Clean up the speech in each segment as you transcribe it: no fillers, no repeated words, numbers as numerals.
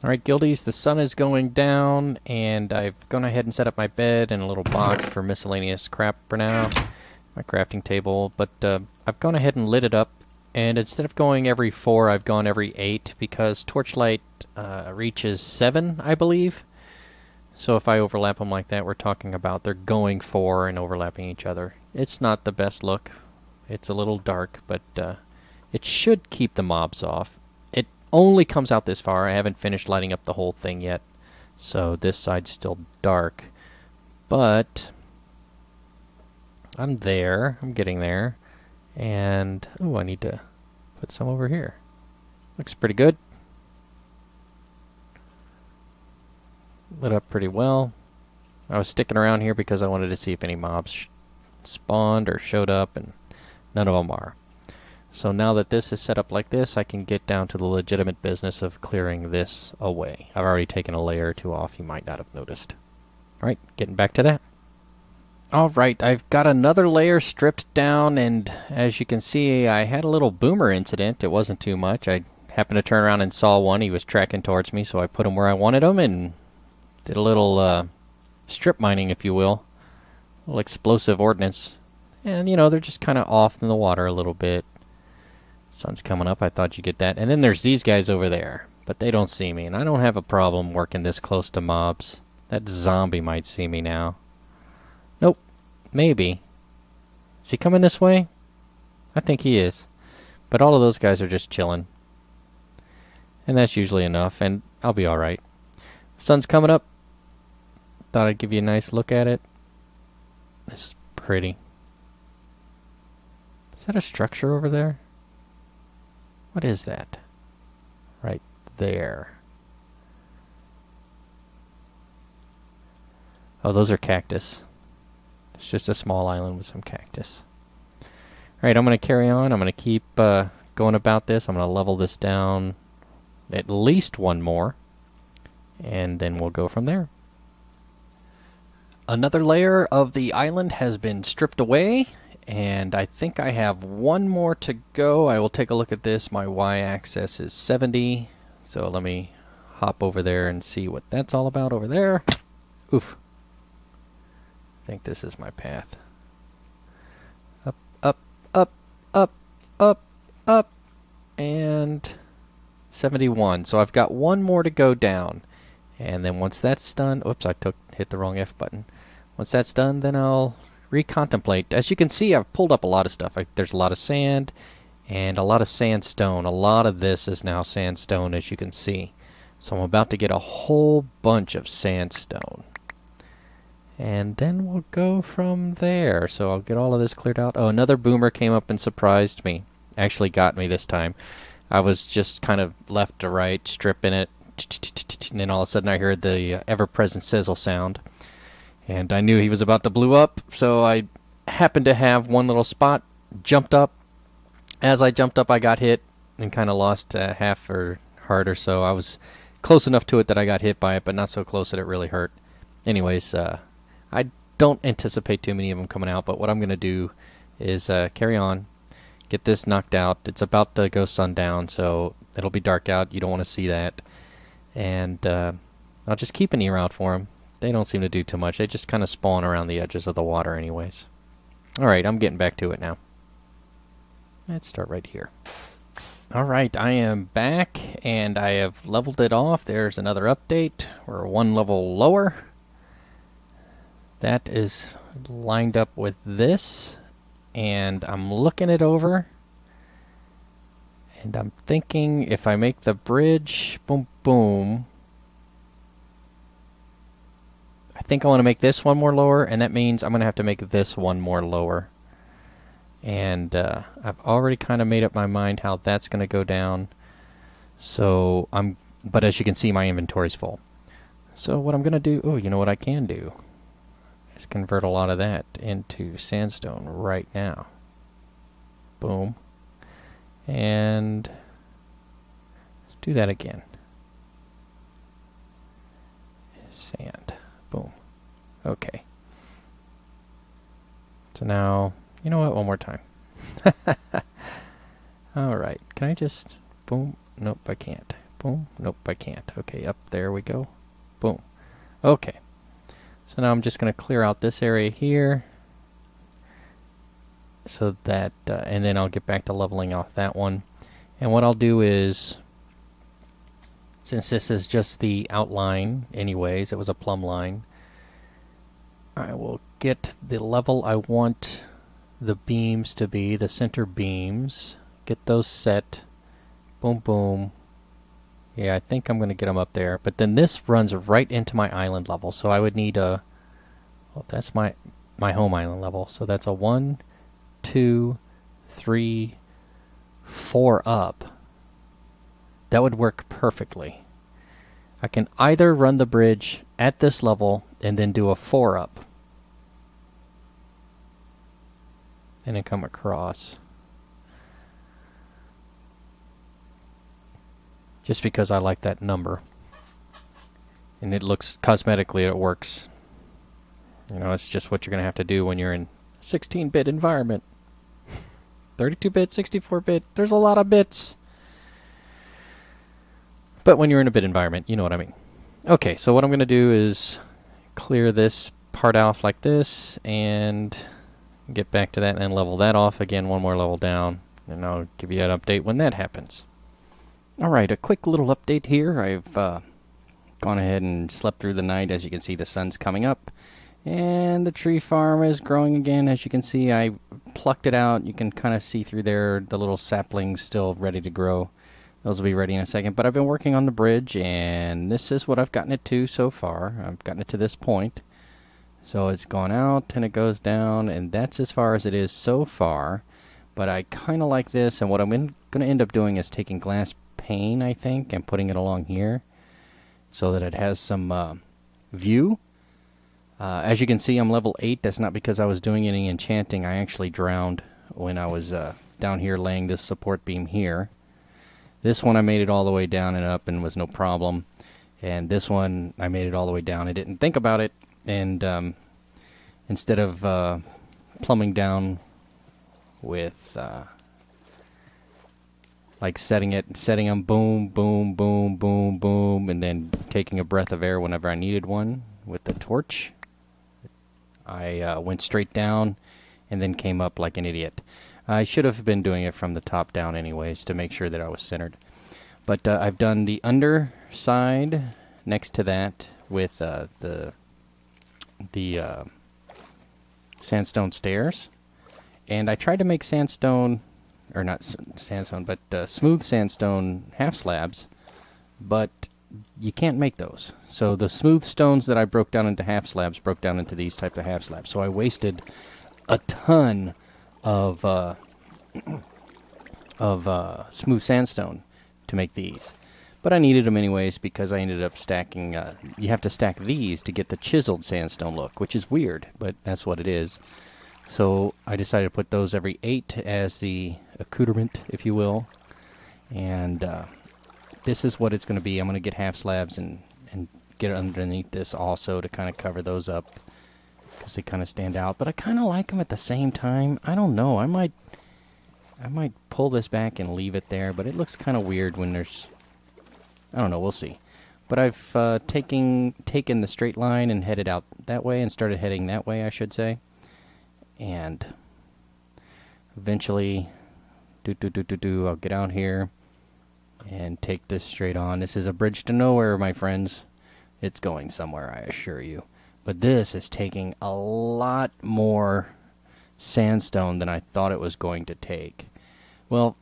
Alright, guildies, the sun is going down, and I've gone ahead and set up my bed and a little box for miscellaneous crap for now. My crafting table, but I've gone ahead and lit it up, and instead of going every 4, I've gone every 8, because torchlight reaches 7, I believe. So if I overlap them like that, we're talking about they're going 4 and overlapping each other. It's not the best look. It's a little dark, but it should keep the mobs off. It only comes out this far. I haven't finished lighting up the whole thing yet, so this side's still dark. But I'm there. I'm getting there. And, oh, I need to put some over here. Looks pretty good. Lit up pretty well. I was sticking around here because I wanted to see if any mobs spawned or showed up, and none of them are. So now that this is set up like this, I can get down to the legitimate business of clearing this away. I've already taken a layer or 2 off. You might not have noticed. Alright, getting back to that. Alright, I've got another layer stripped down, and as you can see, I had a little boomer incident. It wasn't too much. I happened to turn around and saw one. He was tracking towards me, so I put him where I wanted him and did a little strip mining, if you will. A little explosive ordnance. And, you know, they're just kind of off in the water a little bit. Sun's coming up. I thought you'd get that. And then there's these guys over there, but they don't see me, and I don't have a problem working this close to mobs. That zombie might see me now. Nope. Maybe. Is he coming this way? I think he is. But all of those guys are just chilling. And that's usually enough, and I'll be alright. Sun's coming up. Thought I'd give you a nice look at it. This is pretty. Is that a structure over there? What is that? Right there. Oh, those are cactus. It's just a small island with some cactus. Alright, I'm going to carry on. I'm going to keep going about this. I'm going to level this down at least 1 more. And then we'll go from there. Another layer of the island has been stripped away. And I think I have 1 more to go. I will take a look at this. My y-axis is 70. So let me hop over there and see what that's all about over there. Oof. I think this is my path. Up, up, up, up, up, up. And 71. So I've got 1 more to go down. And then once that's done... Oops, I hit the wrong F button. Once that's done, then I'll recontemplate. As you can see, I've pulled up a lot of stuff. There's a lot of sand and a lot of sandstone. A lot of this is now sandstone, as you can see. So I'm about to get a whole bunch of sandstone. And then we'll go from there. So I'll get all of this cleared out. Oh, another boomer came up and surprised me. Actually got me this time. I was just kind of left to right, stripping it. And then all of a sudden I heard the ever-present sizzle sound. And I knew he was about to blow up, so I happened to have one little spot, jumped up. As I jumped up, I got hit and kind of lost half or heart or so. I was close enough to it that I got hit by it, but not so close that it really hurt. Anyways, I don't anticipate too many of them coming out, but what I'm going to do is carry on, get this knocked out. It's about to go sundown, so it'll be dark out. You don't want to see that. And I'll just keep an ear out for them. They don't seem to do too much. They just kind of spawn around the edges of the water anyways. Alright, I'm getting back to it now. Let's start right here. Alright, I am back, and I have leveled it off. There's another update. We're 1 level lower. That is lined up with this, and I'm looking it over. And I'm thinking if I make the bridge, boom, boom. I think I want to make this 1 more lower, and that means I'm going to have to make this 1 more lower. And I've already kind of made up my mind how that's going to go down. So but as you can see, my inventory's full. So what I'm going to do, oh, you know what I can do? Is convert a lot of that into sandstone right now. Boom. And let's do that again. Sand. Boom. Okay. So now, you know what? 1 more time. Alright. Can I just... Boom. Nope, I can't. Boom. Nope, I can't. Okay, up there we go. Boom. Okay. So now I'm just going to clear out this area here. So that, and then I'll get back to leveling off that one. And what I'll do is, since this is just the outline anyways, it was a plumb line, I will get the level I want the beams to be, the center beams, get those set, boom, boom. Yeah, I think I'm going to get them up there, but then this runs right into my island level, so I would need a, well, that's my home island level, so that's a 1, 2, 3, 4 up. That would work perfectly. I can either run the bridge at this level and then do a 4 up. And then come across. Just because I like that number. And it looks, cosmetically it works. You know, it's just what you're going to have to do when you're in a 16-bit environment. 32-bit, 64-bit, there's a lot of bits. But when you're in a bit environment, you know what I mean. Okay, so what I'm going to do is clear this part off like this and get back to that and level that off again, one more level down, and I'll give you an update when that happens. Alright, a quick little update here. I've gone ahead and slept through the night. As you can see, the sun's coming up, and the tree farm is growing again. As you can see, I plucked it out. You can kind of see through there the little saplings still ready to grow. Those will be ready in a second, but I've been working on the bridge, and this is what I've gotten it to so far. I've gotten it to this point. So it's gone out, and it goes down, and that's as far as it is so far. But I kind of like this, and what I'm going to end up doing is taking glass pane, I think, and putting it along here so that it has some view. As you can see, I'm level 8. That's not because I was doing any enchanting. I actually drowned when I was down here laying this support beam here. This one I made it all the way down and up and was no problem. And this one I made it all the way down. I didn't think about it, and instead of plumbing down with like setting them boom, boom, boom, boom, boom, and then taking a breath of air whenever I needed one with the torch, I went straight down and then came up like an idiot. I should have been doing it from the top down anyways to make sure that I was centered. But I've done the underside next to that with the sandstone stairs. And I tried to make sandstone, or not sandstone, but smooth sandstone half slabs, but you can't make those. So the smooth stones that I broke down into half slabs broke down into these type of half slabs. So I wasted a ton of smooth sandstone to make these, but I needed them anyways because I ended up stacking. You have to stack these to get the chiseled sandstone look, which is weird, but that's what it is. So I decided to put those every 8 as the accoutrement, if you will, and this is what it's going to be. I'm going to get half slabs and get underneath this also to kind of cover those up, because they kind of stand out, but I kind of like them at the same time. I don't know. I might pull this back and leave it there, but it looks kind of weird when there's... I don't know. We'll see. But I've taken the straight line and headed out that way and started heading that way, I should say. And eventually, I'll get out here and take this straight on. This is a bridge to nowhere, my friends. It's going somewhere, I assure you. But this is taking a lot more sandstone than I thought it was going to take. Well,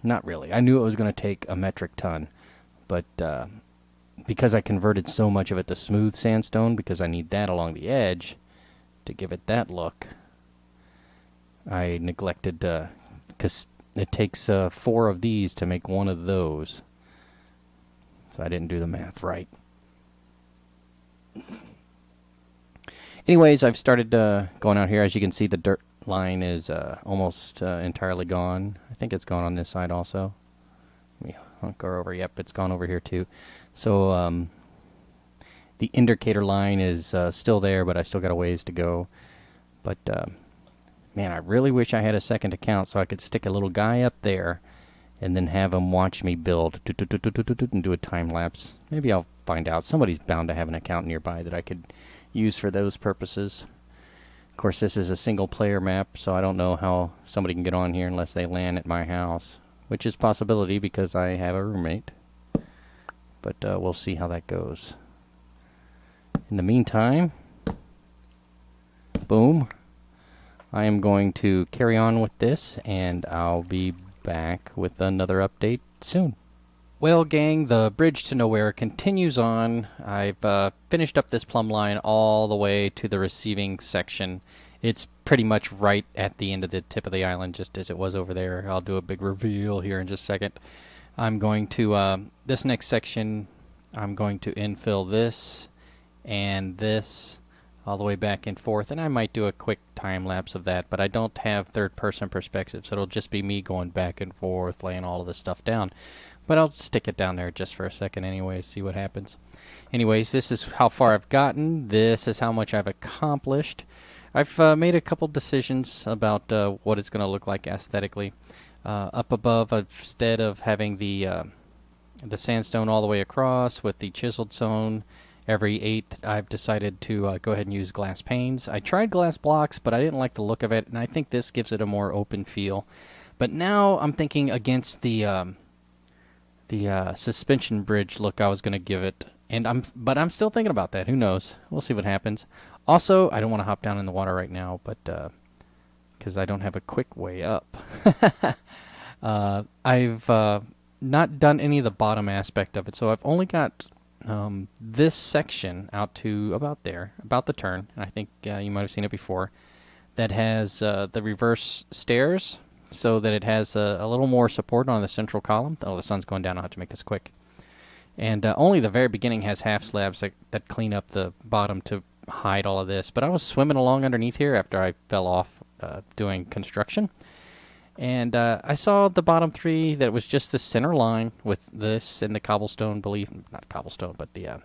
not really. I knew it was going to take a metric ton. But because I converted so much of it to smooth sandstone, because I need that along the edge to give it that look, I neglected, because it takes 4 of these to make 1 of those. So I didn't do the math right. Anyways, I've started going out here. As you can see, the dirt line is almost entirely gone. I think it's gone on this side also. Let me hunker over. Yep, it's gone over here too. So the indicator line is still there, but I still got a ways to go. But man, I really wish I had a second account so I could stick a little guy up there and then have them watch me build and do a time lapse. Maybe I'll find out. Somebody's bound to have an account nearby that I could use for those purposes. Of course, this is a single player map, so I don't know how somebody can get on here unless they land at my house, which is a possibility because I have a roommate. But we'll see how that goes. In the meantime, boom, I am going to carry on with this, and I'll be back with another update soon. Well, gang, the bridge to nowhere continues on. I've finished up this plumb line all the way to the receiving section. It's pretty much right at the end of the tip of the island, just as it was over there. I'll do a big reveal here in just a second. I'm going to, this next section, I'm going to infill this and this all the way back and forth, and I might do a quick time lapse of that, but I don't have third-person perspective, so it'll just be me going back and forth, laying all of this stuff down. But I'll stick it down there just for a second anyway, see what happens. Anyways, this is how far I've gotten. This is how much I've accomplished. I've made a couple decisions about what it's going to look like aesthetically. Up above, instead of having the sandstone all the way across with the chiseled stone every 8th, I've decided to go ahead and use glass panes. I tried glass blocks, but I didn't like the look of it, and I think this gives it a more open feel. But now I'm thinking against the suspension bridge look I was going to give it, but I'm still thinking about that. Who knows? We'll see what happens. Also, I don't want to hop down in the water right now, but because I don't have a quick way up. I've not done any of the bottom aspect of it, so I've only got this section out to about there, about the turn, and I think you might have seen it before, that has the reverse stairs, so that it has a little more support on the central column. Oh, the sun's going down. I'll have to make this quick. And only the very beginning has half slabs that clean up the bottom to hide all of this. But I was swimming along underneath here after I fell off doing construction. And I saw the bottom 3 that was just the center line with this and the cobblestone not cobblestone, but the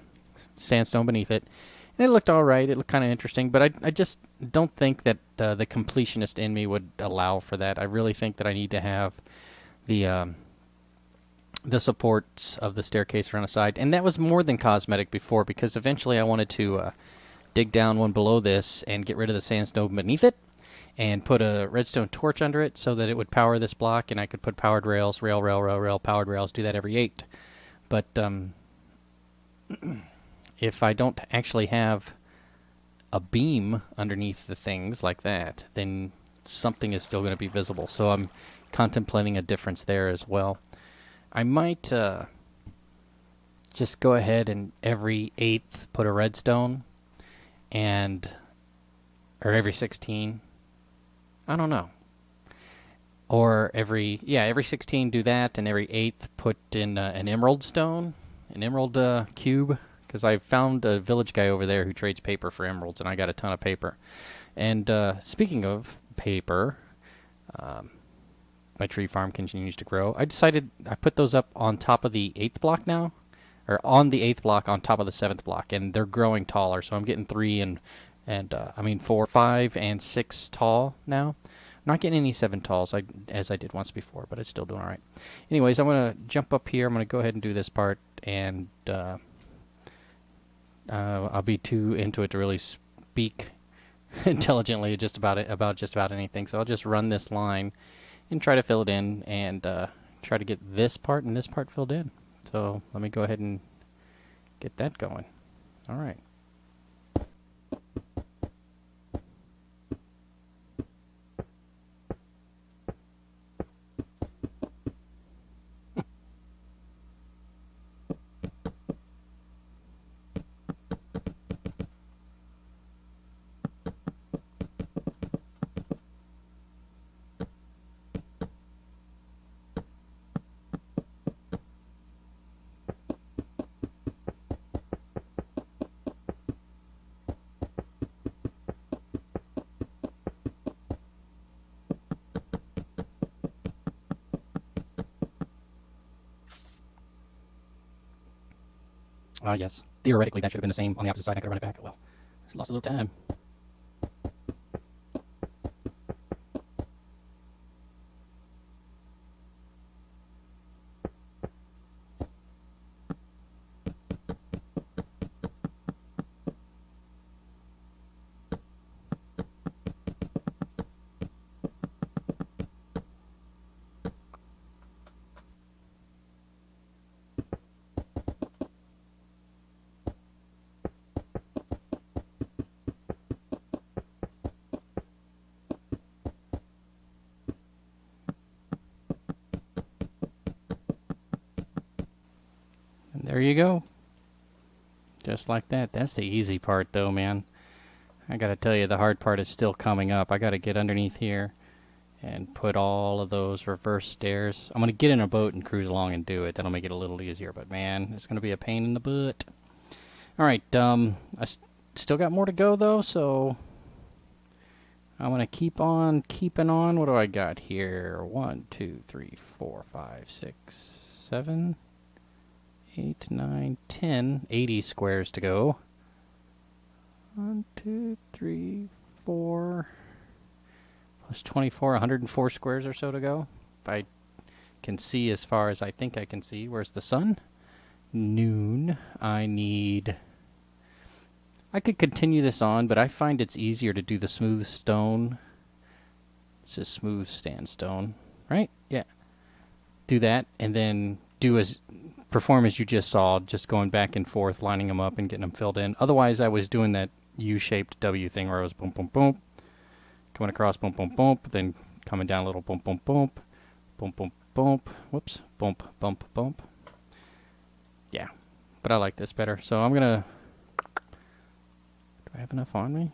sandstone beneath it. And it looked all right. It looked kind of interesting, but I just don't think that the completionist in me would allow for that. I really think that I need to have the supports of the staircase around the side. And that was more than cosmetic before, because eventually I wanted to dig down one below this and get rid of the sandstone beneath it and put a redstone torch under it so that it would power this block, and I could put powered rails, rail, powered rails, do that every 8. But if I don't actually have a beam underneath the things like that, then something is still going to be visible. So I'm contemplating a difference there as well. I might just go ahead and every 8th put a redstone, or every 16. I don't know. Or every 16 do that, and every 8th put in an emerald stone, an emerald cube. Because I found a village guy over there who trades paper for emeralds, and I got a ton of paper. And speaking of paper, my tree farm continues to grow. I put those up on top of the 8th block now, or on the 8th block on top of the 7th block, and they're growing taller. So I'm getting 4, 5, and 6 tall now. I'm not getting any 7 talls as I did once before, but it's still doing all right. Anyways, I'm going to jump up here. I'm going to go ahead and do this part, and I'll be too into it to really speak intelligently about just about anything. So I'll just run this line and try to fill it in, and try to get this part and this part filled in. So let me go ahead and get that going. All right. Yes. Theoretically, that should have been the same on the opposite side. I could run it back. Well, just lost a little time. there you go. Just like that. That's the easy part though, man. I gotta tell you, the hard part is still coming up. I gotta get underneath here and put all of those reverse stairs. I'm gonna get in a boat and cruise along and do it. That'll make it a little easier, but man, it's gonna be a pain in the butt. Alright, I still got more to go though, so I'm gonna keep on keeping on. What do I got here? 1, 2, 3, 4, 5, 6, 7, 8, 9, 10, 80 squares to go. 1, 2, 3, 4, plus 24, 104 squares or so to go. If I can see as far as I think I can see. Where's the sun? Noon. I could continue this on, but I find it's easier to do the smooth stone. This is smooth sandstone, right? Yeah. Do that, and then perform as you just saw, just going back and forth, lining them up and getting them filled in. Otherwise, I was doing that U-shaped W thing where I was boom, boom, boom, coming across, boom, boom, boom, then coming down a little, boom, boom, boom, boom, boom, boom, whoops, bump, bump, bump. Yeah, but I like this better, so I'm gonna. Do I have enough on me?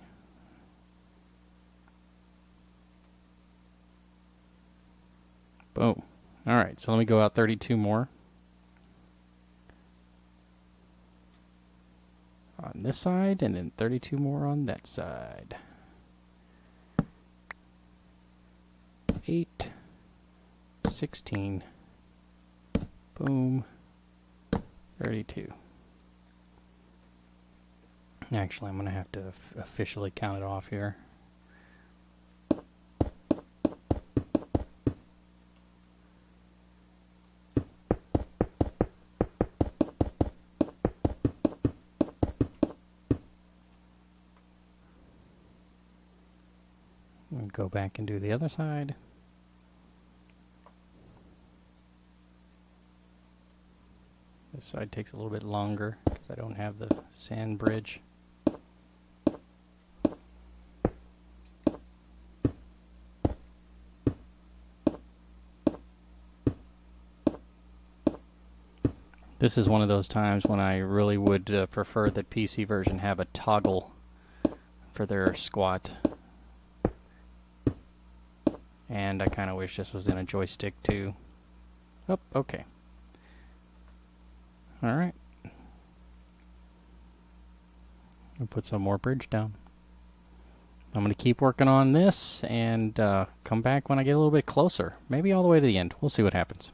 Boom. Alright, so let me go out 32 more. On this side, and then 32 more on that side. 8, 16, boom, 32. Actually, I'm going to have to officially count it off here. We'll go back and do the other side. This side takes a little bit longer because I don't have the sand bridge. This is one of those times when I really would prefer that PC version have a toggle for their squat. And I kind of wish this was in a joystick too. Oh, okay. Alright. I'll put some more bridge down. I'm going to keep working on this and come back when I get a little bit closer. Maybe all the way to the end. We'll see what happens.